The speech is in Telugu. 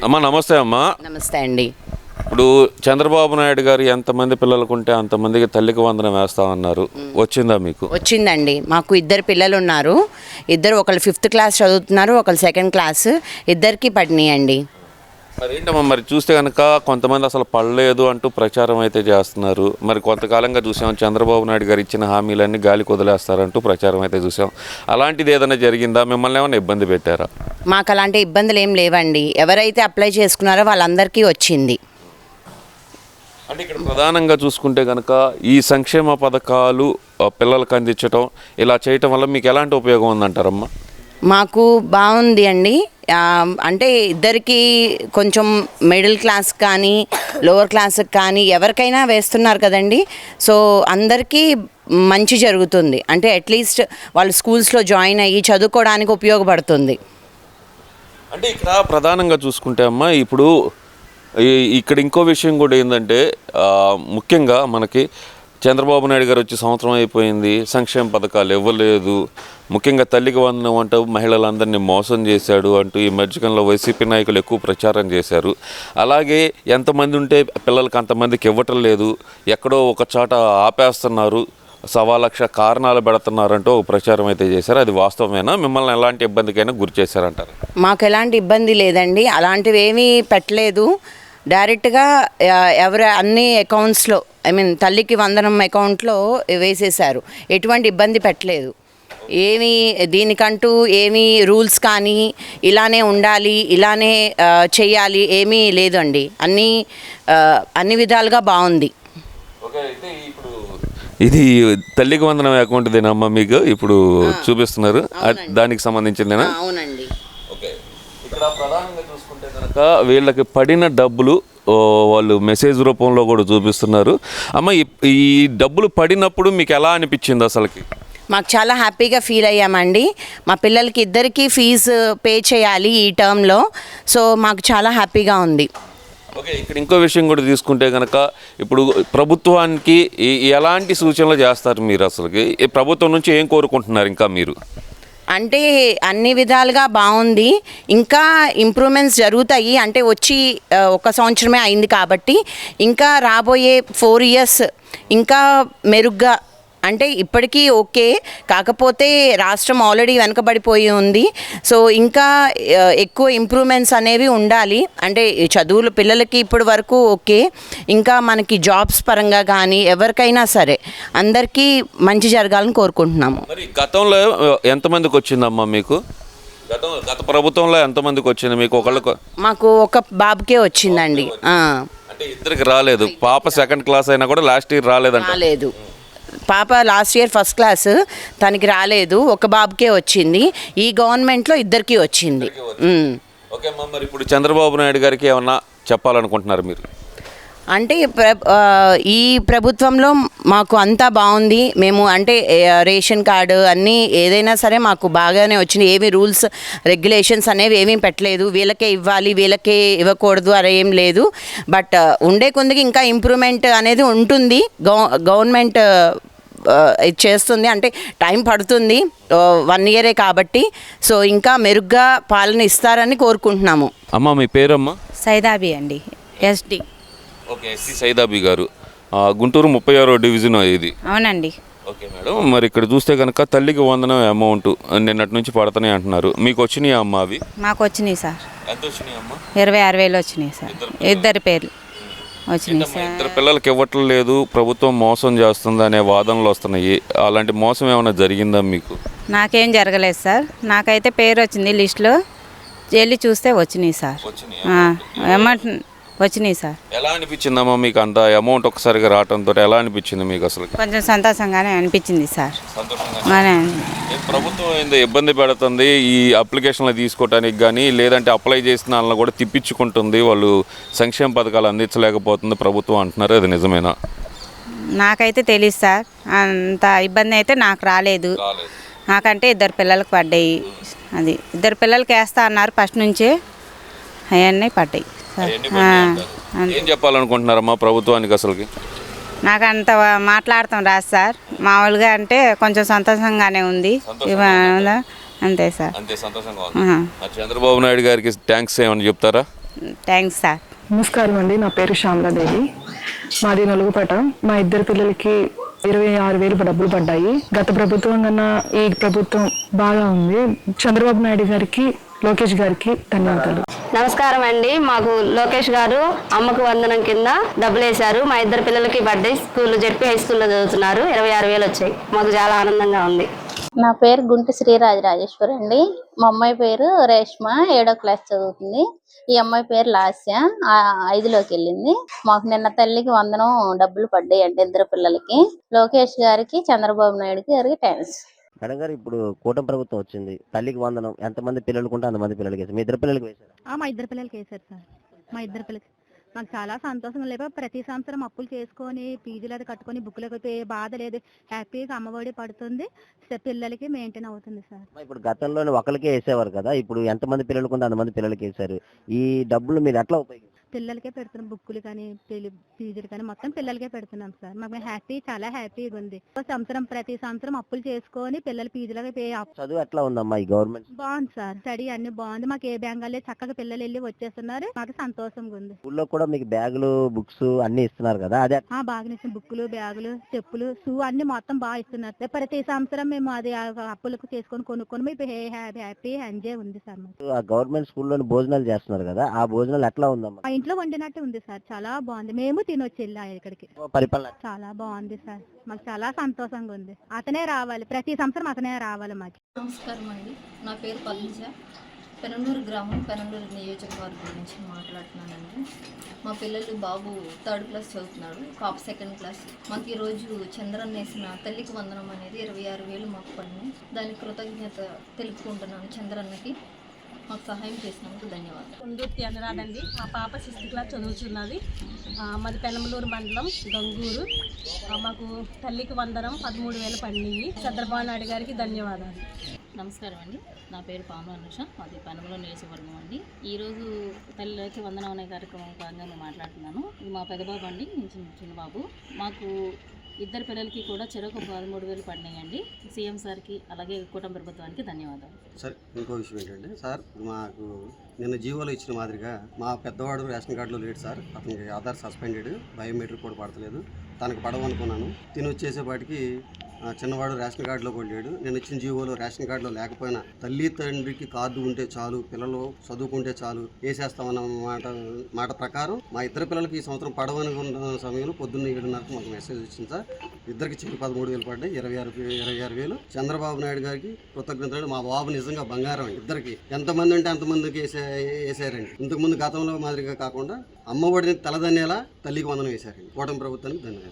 అమ్మా నమస్తే అమ్మా. నమస్తే అండి. ఇప్పుడు చంద్రబాబు నాయుడు గారు ఎంతమంది పిల్లలకు ఉంటే అంతమందికి తల్లికి వందనం వేస్తామన్నారు, వచ్చిందా మీకు? వచ్చిందండి. మాకు ఇద్దరు పిల్లలు ఉన్నారు. ఇద్దరు ఒకళ్ళు 5th క్లాస్ చదువుతున్నారు, ఒకళ్ళు 2nd క్లాస్. ఇద్దరికి పడినాయండి. మరి ఏంటమ్మా, మరి చూస్తే కనుక కొంతమంది అసలు పడలేదు అంటూ ప్రచారం అయితే చేస్తున్నారు. మరి కొంతకాలంగా చూసాం చంద్రబాబు నాయుడు గారు ఇచ్చిన హామీలన్నీ గాలికి వదిలేస్తారంటూ ప్రచారం అయితే చూసాం. అలాంటిది ఏదైనా జరిగిందా? మిమ్మల్ని ఏమైనా ఇబ్బంది పెట్టారా? మాకు అలాంటి ఇబ్బందులు ఏం లేవండి. ఎవరైతే అప్లై చేసుకున్నారో వాళ్ళందరికీ వచ్చింది. అంటే ఇక్కడ ప్రధానంగా చూసుకుంటే కనుక ఈ సంక్షేమ పథకాలు పిల్లలకు అందించడం, ఇలా చేయటం వల్ల మీకు ఎలాంటి ఉపయోగం ఉందంటారమ్మా? మాకు బాగుంది అండి. అంటే ఇద్దరికి కొంచెం మిడిల్ క్లాస్ కానీ లోవర్ క్లాస్కి కానీ ఎవరికైనా వేస్తున్నారు కదండి. సో అందరికీ మంచి జరుగుతుంది. అంటే అట్లీస్ట్ వాళ్ళు స్కూల్స్లో జాయిన్ అయ్యి చదువుకోవడానికి ఉపయోగపడుతుంది. అంటే ఇక్కడ ప్రధానంగా చూసుకుంటే అమ్మా, ఇప్పుడు ఇక్కడ ఇంకో విషయం కూడా ఏంటంటే, ముఖ్యంగా మనకి చంద్రబాబు నాయుడు గారు వచ్చి సంవత్సరం అయిపోయింది, సంక్షేమ పథకాలు ఇవ్వలేదు, ముఖ్యంగా తల్లికి వందనం అంటూ మహిళలందరినీ మోసం చేశాడు అంటూ ఈ మధ్యకాలంలో వైసీపీ నాయకులు ఎక్కువ ప్రచారం చేశారు. అలాగే ఎంతమంది ఉంటే పిల్లలకి అంతమందికి ఇవ్వటం లేదు, ఎక్కడో ఒక చోట ఆపేస్తున్నారు, 1,00,000 కారణాలు పెడుతున్నారంటూ ప్రచారం అయితే చేశారు. అది వాస్తవమేనా? మిమ్మల్ని ఎలాంటి ఇబ్బందికైనా గురి చేశారంటారు? మాకు ఎలాంటి ఇబ్బంది లేదండి. అలాంటివి ఏమీ పెట్టలేదు. డైరెక్ట్గా ఎవరి అన్ని అకౌంట్స్లో తల్లికి వందనం అకౌంట్లో వేసేశారు. ఎటువంటి ఇబ్బంది పెట్టలేదు. ఏమీ దీనికంటూ ఏమీ రూల్స్ కానీ ఇలానే ఉండాలి, ఇలానే చెయ్యాలి ఏమీ లేదండి. అన్ని విధాలుగా బాగుంది. ఓకే, అయితే ఇప్పుడు ఇది తల్లికి వందనం అకౌంట్ దేనమ్మా మీకు ఇప్పుడు చూపిస్తున్నారు, దానికి సంబంధించిందేనా? అవునండి. ఓకే, ఇక్కడ ప్రధానంగా చూసుకుంటే కనుక వీళ్ళకి పడిన డబ్బులు వాళ్ళు మెసేజ్ రూపంలో కూడా చూపిస్తున్నారు. అమ్మ, ఈ డబ్బులు పడినప్పుడు మీకు ఎలా అనిపించింది అసలుకి? మాకు చాలా హ్యాపీగా ఫీల్ అయ్యామండి. మా పిల్లలకి ఇద్దరికి ఫీజు పే చేయాలి ఈ టర్మ్లో. సో మాకు చాలా హ్యాపీగా ఉంది. ఓకే, ఇక్కడ ఇంకో విషయం కూడా తీసుకుంటే కనుక ఇప్పుడు ప్రభుత్వానికి ఎలాంటి సూచనలు చేస్తారు మీరు? అసలుకి ప్రభుత్వం నుంచి ఏం కోరుకుంటున్నారు ఇంకా మీరు? అంటే అన్ని విధాలుగా బాగుంది. ఇంకా ఇంప్రూవ్మెంట్స్ జరుగుతాయి. అంటే వచ్చి 1 సంవత్సరమే అయింది కాబట్టి ఇంకా రాబోయే 4 years ఇంకా మెరుగ్గా, అంటే ఇప్పటికీ ఓకే, కాకపోతే రాష్ట్రం ఆల్రెడీ వెనకబడిపోయి ఉంది. సో ఇంకా ఎక్కువ ఇంప్రూవ్మెంట్స్ అనేవి ఉండాలి. అంటే చదువులు పిల్లలకి ఇప్పటి వరకు ఓకే, ఇంకా మనకి జాబ్స్ పరంగా కానీ ఎవరికైనా సరే అందరికీ మంచి జరగాలని కోరుకుంటున్నాము. మరి గతంలో ఎంతమందికి వచ్చిందమ్మా మీకు? గత ప్రభుత్వంలో ఎంతమందికి వచ్చింది మీకు? ఒకళ్ళకు? మాకు ఒక బాబుకే వచ్చిందండి. అంటే ఇద్దరికి రాలేదు. పాప 2nd క్లాస్ అయినా కూడా లాస్ట్ ఇయర్ రాలేదు. పాప లాస్ట్ ఇయర్ 1st క్లాస్, తనకి రాలేదు. ఒక బాబుకే వచ్చింది. ఈ గవర్నమెంట్లో ఇద్దరికి వచ్చింది. ఓకే అమ్మా, మరి ఇప్పుడు చంద్రబాబు నాయుడు గారికి ఏమన్నా చెప్పాలనుకుంటున్నారు మీరు? అంటే ఈ ప్రభుత్వంలో మాకు అంతా బాగుంది. మేము అంటే రేషన్ కార్డు అన్నీ ఏదైనా సరే మాకు బాగానే వచ్చినాయి. ఏమి రూల్స్ రెగ్యులేషన్స్ అనేవి ఏమీ పెట్టలేదు. వీళ్ళకే ఇవ్వాలి, వీళ్ళకే ఇవ్వకూడదు అని ఏం లేదు. బట్ ఉండే కొద్దిగా ఇంకా ఇంప్రూవ్మెంట్ అనేది ఉంటుంది. గవర్నమెంట్ ఇది చేస్తుంది. అంటే టైం పడుతుంది, 1 year కాబట్టి. సో ఇంకా మెరుగ్గా పాలన ఇస్తారని కోరుకుంటున్నాము. అమ్మ, మీ పేరమ్మా? సైదాబి అండి, SD. ఓకే, ఎస్సీ సైదాబి గారు, గుంటూరు 36వ డివిజన్ ఇది. అవునండి. ఓకే మేడం, మరి ఇక్కడ చూస్తే కనుక తల్లికి వందనం అమౌంట్ నిన్నటి నుంచి పడుతున్నాయి అంటున్నారు. మీకు వచ్చినాయి అమ్మ అవి? మాకు వచ్చినాయి సార్. ఎంత వచ్చినాయి అమ్మ? 26,000 వచ్చినాయి సార్. ఇద్దరి పేర్లు వచ్చినాయి సార్. ఇద్దరు పిల్లలకి ఇవ్వటం లేదు, ప్రభుత్వం మోసం చేస్తుంది అనే వాదనలు వస్తున్నాయి. అలాంటి మోసం ఏమైనా జరిగిందా మీకు? నాకేం జరగలేదు సార్. నాకైతే పేరు వచ్చింది లిస్టులో, వెళ్ళి చూస్తే వచ్చినాయి సార్. అమౌంట్ వచ్చినాయి సార్. ఎలా అనిపించిందమ్మా మీకు అంత అమౌంట్ ఒకసారిగా రావడంతో? ఎలా అనిపించింది మీకు అసలు? కొంచెం సంతోషంగానే అనిపించింది సార్. ప్రభుత్వం ఏందో ఇబ్బంది పెడుతుంది ఈ అప్లికేషన్లు తీసుకోవడానికి కానీ, లేదంటే అప్లై చేసిన వాళ్ళని కూడా తిప్పించుకుంటుంది, వాళ్ళు సంక్షేమ పథకాలు అందించలేకపోతుంది ప్రభుత్వం అంటున్నారు. అది నిజమేనా? నాకైతే తెలియదు సార్. అంత ఇబ్బంది అయితే నాకు రాలేదు. నాకంటే 2 పిల్లలకు పడ్డాయి. అది 2 పిల్లలకి వేస్తా అన్నారు ఫస్ట్ నుంచే, అవన్నీ పడ్డాయి. ఏం చెప్పాలనుకుంటున్నారమ్మా ప్రభుత్వానికి అసలుకి? నాకు అంత మాట్లాడతాం రాదు సార్. మామూలుగా అంటే కొంచెం సంతోషంగానే ఉంది అంతే సార్. అంతే సంతోషంగా ఉంది. చంద్రబాబు నాయుడు గారికి థ్యాంక్స్ ఏమని చెప్తారా? Thanks sir. నమస్కారం అండి, నా పేరు శ్యామలాదేవి, మాది నలుగుపేట. మా ఇద్దరు పిల్లలకి 26,000 డబ్బులు పడ్డాయి. గత ప్రభుత్వం కన్నా ఈ ప్రభుత్వం బాగా ఉంది. చంద్రబాబు నాయుడు గారికి, లోకేష్ గారికి ధన్యవాదాలు. నమస్కారం అండి, మాకు లోకేష్ గారు అమ్మకు వందనం కింద డబ్బులు వేశారు. మా ఇద్దరు పిల్లలకి బర్త్డే స్కూల్ జెడ్పీ హై స్కూల్లో చదువుతున్నారు. 26,000 వచ్చాయి. మాకు చాలా ఆనందంగా ఉంది. నా పేరు గుంటి శ్రీరాజరాజేశ్వరి అండి. మా అమ్మాయి పేరు రేష్మ, 7వ క్లాస్ చదువుతుంది. ఈ అమ్మాయి పేరు లాస్య, 5లోకి వెళ్ళింది. మాకు నిన్న తల్లికి వందనం డబ్బులు పడ్డాయి అండి ఇద్దరు పిల్లలకి. లోకేష్ గారికి, చంద్రబాబు నాయుడు గారికి థ్యాంక్స్. మేడం గారు, ఇప్పుడు కూటమి ప్రభుత్వం వచ్చింది, తల్లికి వందనం ఎంతమంది పిల్లలకు ఉంటే అంతమంది పిల్లలకి వేసారు. మీ ఇద్దరు పిల్లలకి వేశారు? మా ఇద్దరు పిల్లలకి వేశారు సార్. మా ఇద్దరు పిల్లలకి మాకు చాలా సంతోషంగా లేదు. ప్రతి సంవత్సరం అప్పులు చేసుకొని ఫీజులు అది కట్టుకొని బుక్లకు బాధ లేదు. హ్యాపీగా అమ్మఒడి పడుతుంది, పిల్లలకి మెయింటైన్ అవుతుంది సార్. ఇప్పుడు గతంలోనే ఒకరికే వేసేవారు కదా, ఇప్పుడు ఎంతమంది పిల్లలకు ఉంటే అంతమంది పిల్లలకి వేశారు. ఈ డబ్బులు మీరు ఎట్లా ఉపయోగించారు? పిల్లలకే పెడుతున్నాం, బుక్కులు కానీ ఫీజులు కానీ మొత్తం పిల్లలకే పెడుతున్నాం సార్. మాకు హ్యాపీ, చాలా హ్యాపీగా ఉంది. ప్రతి సంవత్సరం అప్పులు చేసుకొని పిల్లల ఫీజులకి చదువు ఎట్లా ఉందమ్మా ఈ గవర్నమెంట్? బాగుంది సార్, స్టడీ అన్ని బాగుంది. మాకు ఏ బెంగాల్లో చక్కగా పిల్లలు వెళ్ళి వచ్చేస్తున్నారు. మాకు సంతోషంగా ఉంది. స్కూల్లో కూడా మీకు బ్యాగులు, బుక్స్ అన్ని ఇస్తున్నారు కదా, అదే బాగా ఇస్తున్నారు. బుక్కులు, బ్యాగులు, చెప్పులు, షూ అన్ని మొత్తం బాగా ఇస్తున్నారు. ప్రతి సంవత్సరం మేము అది అప్పులకు చేసుకొని కొనుక్కొని మేము హ్యాపీ ఎంజాయ్ ఉంది సార్. ఆ గవర్నమెంట్ స్కూల్లోని భోజనాలు చేస్తున్నారు కదా, ఆ భోజనాలు ఎట్లా ఉందమ్మా? మా ఇంట్లో వండినట్టే ఉంది సార్, చాలా బాగుంది. మేము తినొచ్చి వెళ్ళాం ఇక్కడికి. పరిపాలన చాలా బాగుంది సార్, మాకు చాలా సంతోషంగా ఉంది. అతనే రావాలి, ప్రతి సంవత్సరం అతనే రావాలి మాకు. నమస్కారం అండి, నా పేరు పల్లిజ, పెనమలూరు గ్రామం, పెనమలూరు నియోజకవర్గం నుంచి మాట్లాడుతున్నానండి. మా పిల్లలు బాబు 3rd క్లాస్ చదువుతున్నాడు, పాప 2nd క్లాస్. మాకు ఈరోజు చంద్రన్న వేసిన తల్లికి వందనం అనేది 26,000 మాకు పడినాయి. దానికి కృతజ్ఞత తెలుపుకుంటున్నాను చంద్రన్నకి. మాకు సహాయం చేసినందుకు ధన్యవాదాలు. కుందూర్తి అనురాధండి, మా పాప 6th క్లాస్ చదువుతున్నది. మాది పెనమలూరు మండలం గంగూరు. మాకు తల్లికి వందనం 13,000 పడినాయి. చంద్రబాబు నాయుడు గారికి ధన్యవాదాలు. నమస్కారం అండి, నా పేరు పాము అనుష, మాది పెనమలూరు నియోజకవర్గం అండి. ఈరోజు తల్లికి వందనం అనే కార్యక్రమం భాగంగా మేము మాట్లాడుతున్నాను. ఇది మా పెద్దబాబు అండి, చిన్న బాబు. మాకు ఇద్దరు పిల్లలకి కూడా చెరకు 13,000 పడినాయండి. సీఎం సార్కి అలాగే కూటమి ప్రభుత్వానికి ధన్యవాదాలు. సార్, ఇంకో విషయం ఏంటంటే సార్, మాకు నిన్న జీవోలో ఇచ్చిన మాదిరిగా మా పెద్దవాడు రేషన్ కార్డులో లేడు సార్. అతనికి ఆధార్ సస్పెండెడ్, బయోమెట్రిక్ కూడా పడతలేదు. తనకు పడవనుకున్నాను. తిని వచ్చేసేపాటికి చిన్నవాడు రేషన్ కార్డులో కూడా లేడు. నేను ఇచ్చిన జీవోలో రేషన్ కార్డులో లేకపోయినా తల్లి తండ్రికి కార్డు ఉంటే చాలు, పిల్లలు చదువుకుంటే చాలు, వేసేస్తామన్న మాట ప్రకారం మా ఇద్దరు పిల్లలకి ఈ సంవత్సరం పడవనుకున్న సమయంలో పొద్దున్న 7:30 మాకు మెసేజ్ వచ్చింది సార్. ఇద్దరికి చెల్లి 13,000 పడ్డాయి, 26,000. చంద్రబాబు నాయుడు గారికి కృతజ్ఞతలు. మా బాబు నిజంగా బంగారం. ఇద్దరికి ఎంతమంది అంటే అంతమందికి వేసారండి. ఇంతకుముందు గతంలో మాదిరిగా కాకుండా అమ్మఒడిని తలదన్నేలా తల్లికి వందనం వేశారండి. కూటమి ప్రభుత్వానికి ధన్యవాదాలు.